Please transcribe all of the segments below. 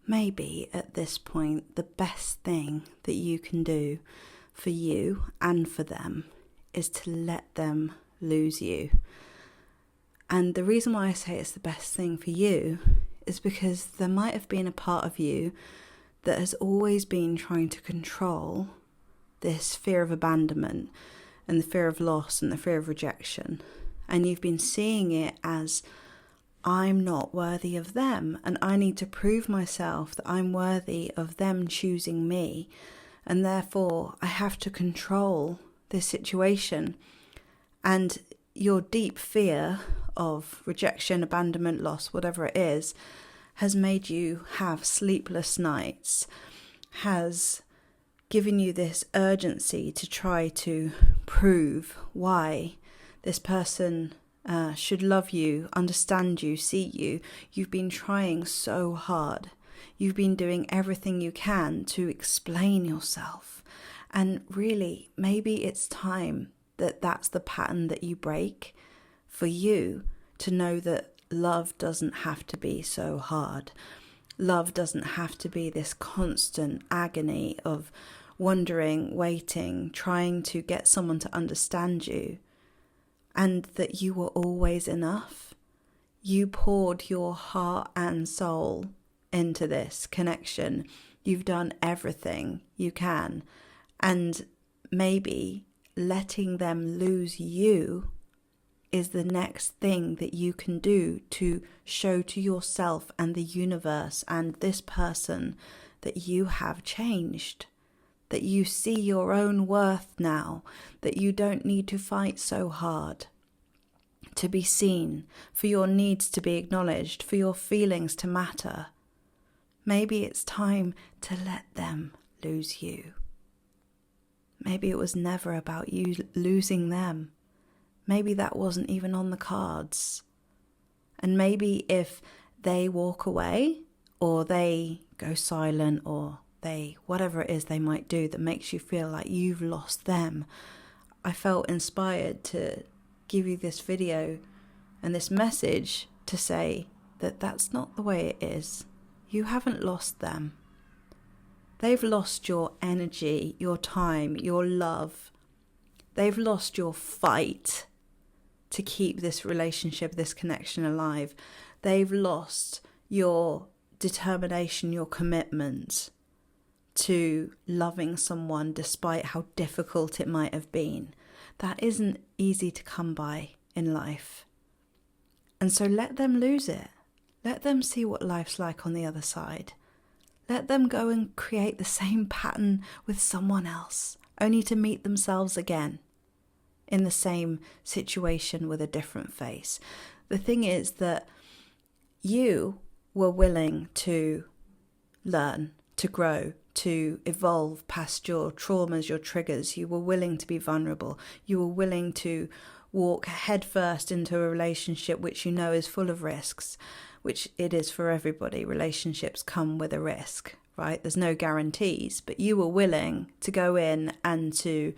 maybe at this point, the best thing that you can do for you and for them is to let them lose you. And the reason why I say it's the best thing for you is because there might have been a part of you that has always been trying to control this fear of abandonment and the fear of loss and the fear of rejection. And you've been seeing it as, I'm not worthy of them, and I need to prove myself that I'm worthy of them choosing me, and therefore I have to control this situation. And your deep fear of rejection, abandonment, loss, whatever it is, has made you have sleepless nights, has given you this urgency to try to prove why this person should love you, understand you, see you. You've been trying so hard. You've been doing everything you can to explain yourself. And really, maybe it's time that that's the pattern that you break, for you to know that love doesn't have to be so hard. Love doesn't have to be this constant agony of wondering, waiting, trying to get someone to understand you. And that you were always enough. You poured your heart and soul into this connection. You've done everything you can. And maybe letting them lose you is the next thing that you can do to show to yourself and the universe and this person that you have changed. That you see your own worth now, that you don't need to fight so hard to be seen, for your needs to be acknowledged, for your feelings to matter. Maybe it's time to let them lose you. Maybe it was never about you losing them. Maybe that wasn't even on the cards. And maybe if they walk away, or they go silent, or whatever it is they might do that makes you feel like you've lost them, I felt inspired to give you this video and this message to say that that's not the way it is. You haven't lost them. They've lost your energy, your time, your love. They've lost your fight to keep this relationship, this connection alive. They've lost your determination, your commitment to loving someone despite how difficult it might have been. That isn't easy to come by in life. And so let them lose it. Let them see what life's like on the other side. Let them go and create the same pattern with someone else, only to meet themselves again in the same situation with a different face. The thing is that you were willing to learn, to grow, to evolve past your traumas, your triggers. You were willing to be vulnerable. You were willing to walk headfirst into a relationship which you know is full of risks, which it is for everybody. Relationships come with a risk, right? There's no guarantees, but you were willing to go in and to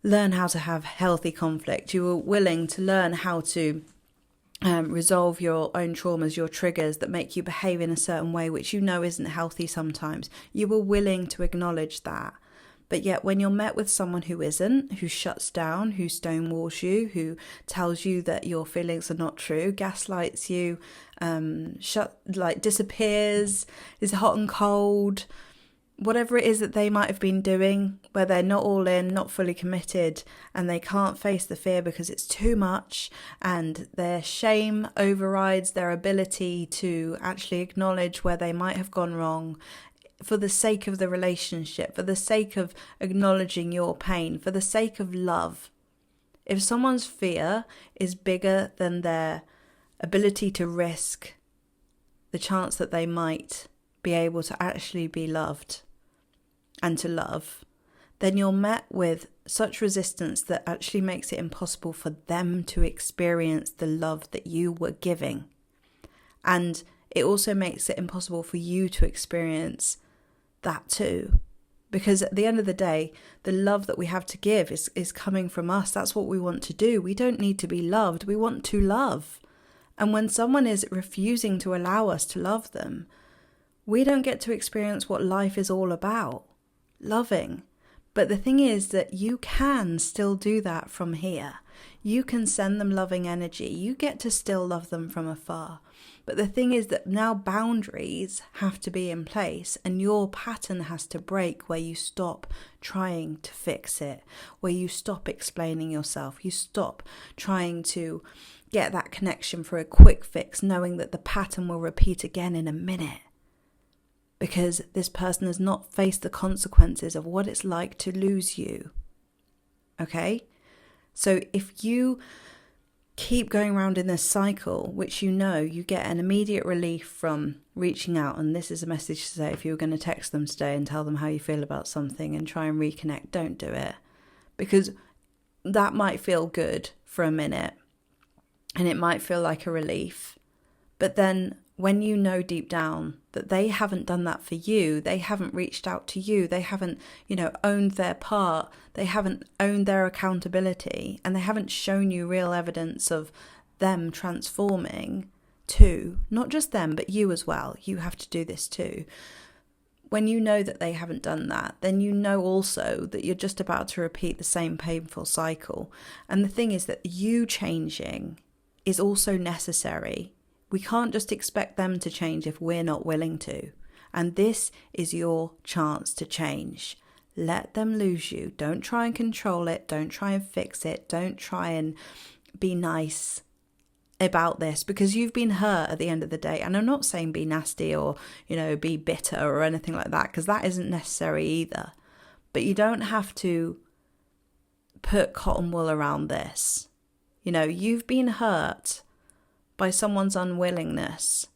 learn how to have healthy conflict. You were willing to learn how to resolve your own traumas, your triggers that make you behave in a certain way, which you know isn't healthy sometimes. You were willing to acknowledge that. But yet when you're met with someone who isn't, who shuts down, who stonewalls you, who tells you that your feelings are not true, gaslights you, disappears, is hot and cold, whatever it is that they might have been doing, where they're not all in, not fully committed, and they can't face the fear because it's too much, and their shame overrides their ability to actually acknowledge where they might have gone wrong, for the sake of the relationship, for the sake of acknowledging your pain, for the sake of love. If someone's fear is bigger than their ability to risk the chance that they might be able to actually be loved and to love, then you're met with such resistance that actually makes it impossible for them to experience the love that you were giving. And it also makes it impossible for you to experience that too. Because at the end of the day, the love that we have to give is coming from us. That's what we want to do. We don't need to be loved. We want to love. And when someone is refusing to allow us to love them, We don't get to experience what life is all about, loving. But the thing is that you can still do that from here. You can send them loving energy. You get to still love them from afar. But the thing is that now boundaries have to be in place, and your pattern has to break, where you stop trying to fix it, where you stop explaining yourself, you stop trying to get that connection for a quick fix, knowing that the pattern will repeat again in a minute. Because this person has not faced the consequences of what it's like to lose you. Okay? So if you keep going around in this cycle, which you get an immediate relief from reaching out, and this is a message to say, if you were going to text them today and tell them how you feel about something and try and reconnect, don't do it. Because that might feel good for a minute, and it might feel like a relief. But then when you know deep down that they haven't done that for you, they haven't reached out to you, they haven't, owned their part, they haven't owned their accountability, and they haven't shown you real evidence of them transforming too, not just them, but you as well. You have to do this too. When you know that they haven't done that, then you know also that you're just about to repeat the same painful cycle. And the thing is that you changing is also necessary. We can't just expect them to change if we're not willing to. And this is your chance to change. Let them lose you. Don't try and control it. Don't try and fix it. Don't try and be nice about this, because you've been hurt at the end of the day. And I'm not saying be nasty or, be bitter or anything like that, because that isn't necessary either. But you don't have to put cotton wool around this. You've been hurt by someone's unwillingness,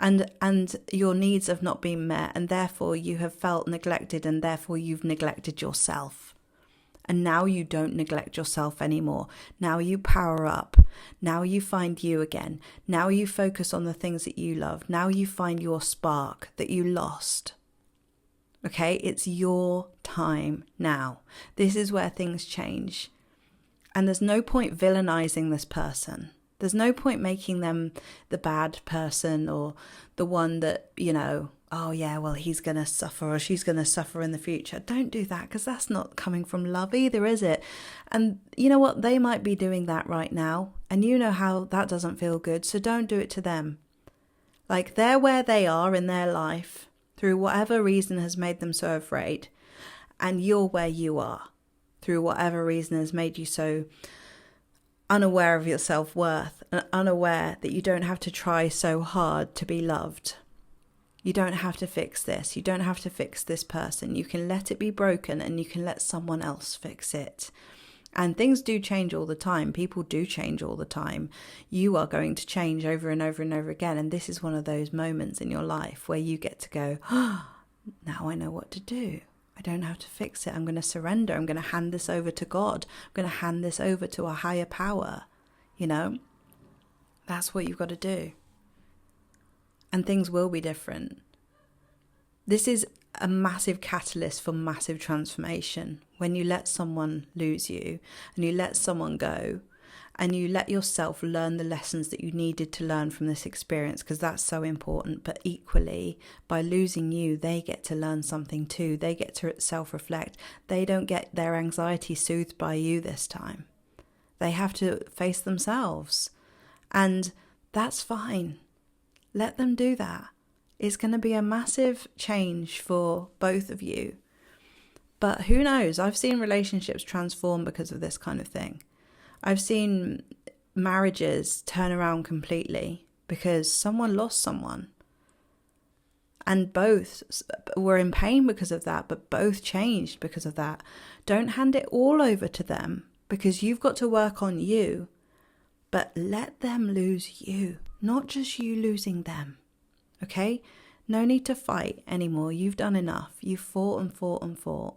and your needs have not been met, and therefore you have felt neglected, and therefore you've neglected yourself. And now you don't neglect yourself anymore. Now you power up. Now you find you again. Now you focus on the things that you love. Now you find your spark that you lost. Okay, it's your time now. This is where things change. And there's no point villainizing this person. There's no point making them the bad person, or the one that, oh yeah, well, he's going to suffer or she's going to suffer in the future. Don't do that, because that's not coming from love either, is it? And you know what? They might be doing that right now, and you know how that doesn't feel good, so don't do it to them. Like, they're where they are in their life through whatever reason has made them so afraid, and you're where you are through whatever reason has made you so unaware of your self-worth, and unaware that you don't have to try so hard to be loved. You don't have to fix this. You don't have to fix this person. You can let it be broken, and you can let someone else fix it. And things do change all the time. People do change all the time. You are going to change over and over and over again. And this is one of those moments in your life where you get to go, oh, now I know what to do. I don't have to fix it. I'm going to surrender. I'm going to hand this over to God. I'm going to hand this over to a higher power. That's what you've got to do. And things will be different. This is a massive catalyst for massive transformation. When you let someone lose you, and you let someone go, and you let yourself learn the lessons that you needed to learn from this experience, because that's so important. But equally, by losing you, they get to learn something too. They get to self-reflect. They don't get their anxiety soothed by you this time. They have to face themselves. And that's fine. Let them do that. It's going to be a massive change for both of you. But who knows? I've seen relationships transform because of this kind of thing. I've seen marriages turn around completely because someone lost someone. And both were in pain because of that, but both changed because of that. Don't hand it all over to them, because you've got to work on you. But let them lose you, not just you losing them. Okay? No need to fight anymore. You've done enough. You've fought and fought and fought.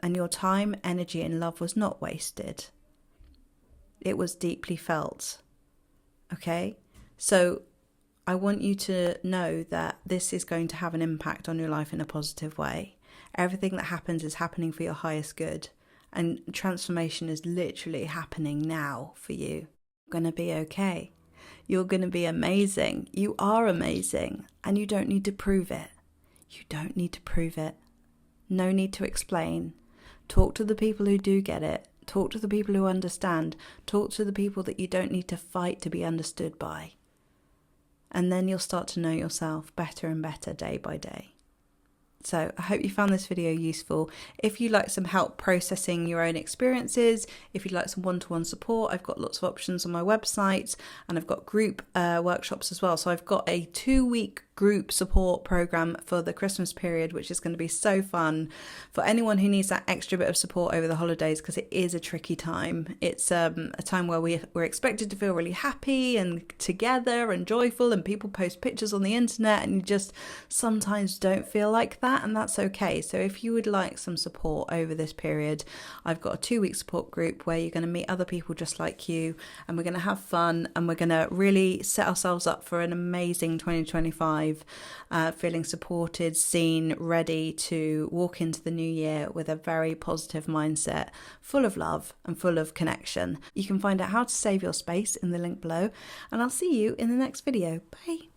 And your time, energy, and love was not wasted. It was deeply felt. Okay? So I want you to know that this is going to have an impact on your life in a positive way. Everything that happens is happening for your highest good. And transformation is literally happening now for you. You're going to be okay. You're going to be amazing. You are amazing, and you don't need to prove it. You don't need to prove it. No need to explain. Talk to the people who do get it. Talk to the people who understand. Talk to the people that you don't need to fight to be understood by. And then you'll start to know yourself better and better day by day. So I hope you found this video useful. If you'd like some help processing your own experiences, if you'd like some one-to-one support, I've got lots of options on my website, and I've got group workshops as well. So I've got a 2-week group support program for the Christmas period, which is going to be so fun for anyone who needs that extra bit of support over the holidays, because it is a tricky time. It's a time where we're expected to feel really happy and together and joyful, and people post pictures on the internet and you just sometimes don't feel like that, and that's okay. So if you would like some support over this period, I've got a 2-week support group where you're going to meet other people just like you, and we're going to have fun, and we're going to really set ourselves up for an amazing 2025. Feeling supported, seen, ready to walk into the new year with a very positive mindset, full of love and full of connection. You can find out how to save your space in the link below, and I'll see you in the next video. Bye.